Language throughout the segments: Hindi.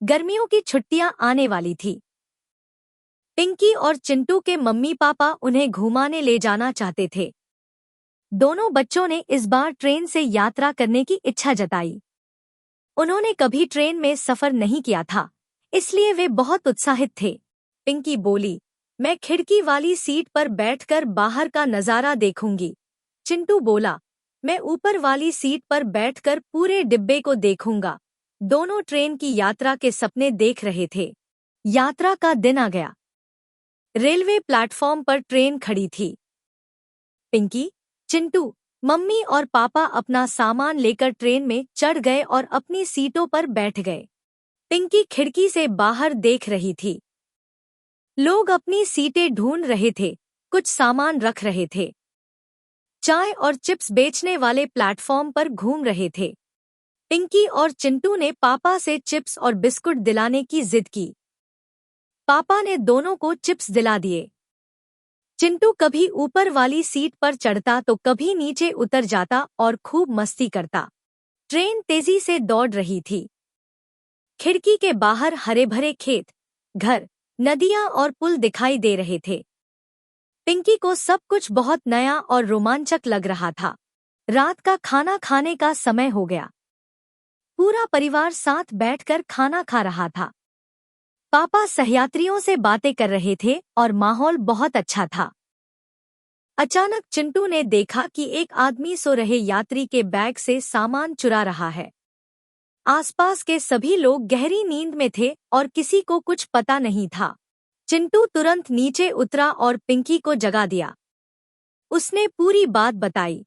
गर्मियों की छुट्टियां आने वाली थी। पिंकी और चिंटू के मम्मी पापा उन्हें घुमाने ले जाना चाहते थे। दोनों बच्चों ने इस बार ट्रेन से यात्रा करने की इच्छा जताई। उन्होंने कभी ट्रेन में सफर नहीं किया था, इसलिए वे बहुत उत्साहित थे। पिंकी बोली, मैं खिड़की वाली सीट पर बैठकर बाहर का नजारा देखूंगी। चिंटू बोला, मैं ऊपर वाली सीट पर बैठकर पूरे डिब्बे को देखूंगा। दोनों ट्रेन की यात्रा के सपने देख रहे थे। यात्रा का दिन आ गया। रेलवे प्लेटफॉर्म पर ट्रेन खड़ी थी। पिंकी, चिंटू, मम्मी और पापा अपना सामान लेकर ट्रेन में चढ़ गए और अपनी सीटों पर बैठ गए। पिंकी खिड़की से बाहर देख रही थी। लोग अपनी सीटें ढूंढ रहे थे, कुछ सामान रख रहे थे। चाय और चिप्स बेचने वाले प्लेटफॉर्म पर घूम रहे थे। पिंकी और चिंटू ने पापा से चिप्स और बिस्कुट दिलाने की जिद की। पापा ने दोनों को चिप्स दिला दिए। चिंटू कभी ऊपर वाली सीट पर चढ़ता तो कभी नीचे उतर जाता और खूब मस्ती करता। ट्रेन तेजी से दौड़ रही थी। खिड़की के बाहर हरे भरे खेत, घर, नदियां और पुल दिखाई दे रहे थे। पिंकी को सब कुछ बहुत नया और रोमांचक लग रहा था। रात का खाना खाने का समय हो गया। पूरा परिवार साथ बैठकर खाना खा रहा था। पापा सहयात्रियों से बातें कर रहे थे और माहौल बहुत अच्छा था। अचानक चिंटू ने देखा कि एक आदमी सो रहे यात्री के बैग से सामान चुरा रहा है। आसपास के सभी लोग गहरी नींद में थे और किसी को कुछ पता नहीं था। चिंटू तुरंत नीचे उतरा और पिंकी को जगा दिया। उसने पूरी बात बताई।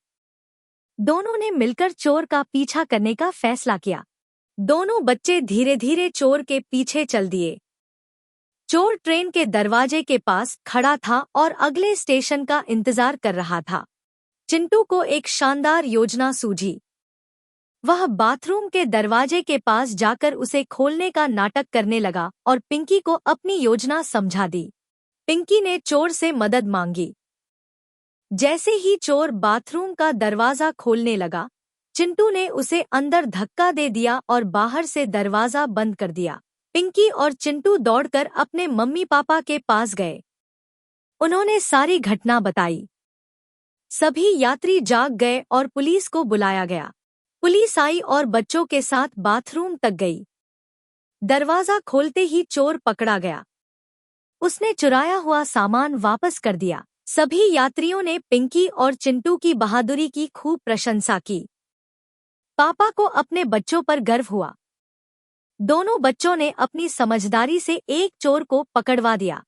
दोनों ने मिलकर चोर का पीछा करने का फैसला किया। दोनों बच्चे धीरे धीरे चोर के पीछे चल दिए। चोर ट्रेन के दरवाजे के पास खड़ा था और अगले स्टेशन का इंतजार कर रहा था। चिंटू को एक शानदार योजना सूझी। वह बाथरूम के दरवाजे के पास जाकर उसे खोलने का नाटक करने लगा और पिंकी को अपनी योजना समझा दी। पिंकी ने चोर से मदद मांगी। जैसे ही चोर बाथरूम का दरवाजा खोलने लगा, चिंटू ने उसे अंदर धक्का दे दिया और बाहर से दरवाजा बंद कर दिया। पिंकी और चिंटू दौड़कर अपने मम्मी पापा के पास गए। उन्होंने सारी घटना बताई। सभी यात्री जाग गए और पुलिस को बुलाया गया। पुलिस आई और बच्चों के साथ बाथरूम तक गई। दरवाजा खोलते ही चोर पकड़ा गया। उसने चुराया हुआ सामान वापस कर दिया। सभी यात्रियों ने पिंकी और चिंटू की बहादुरी की खूब प्रशंसा की। पापा को अपने बच्चों पर गर्व हुआ। दोनों बच्चों ने अपनी समझदारी से एक चोर को पकड़वा दिया।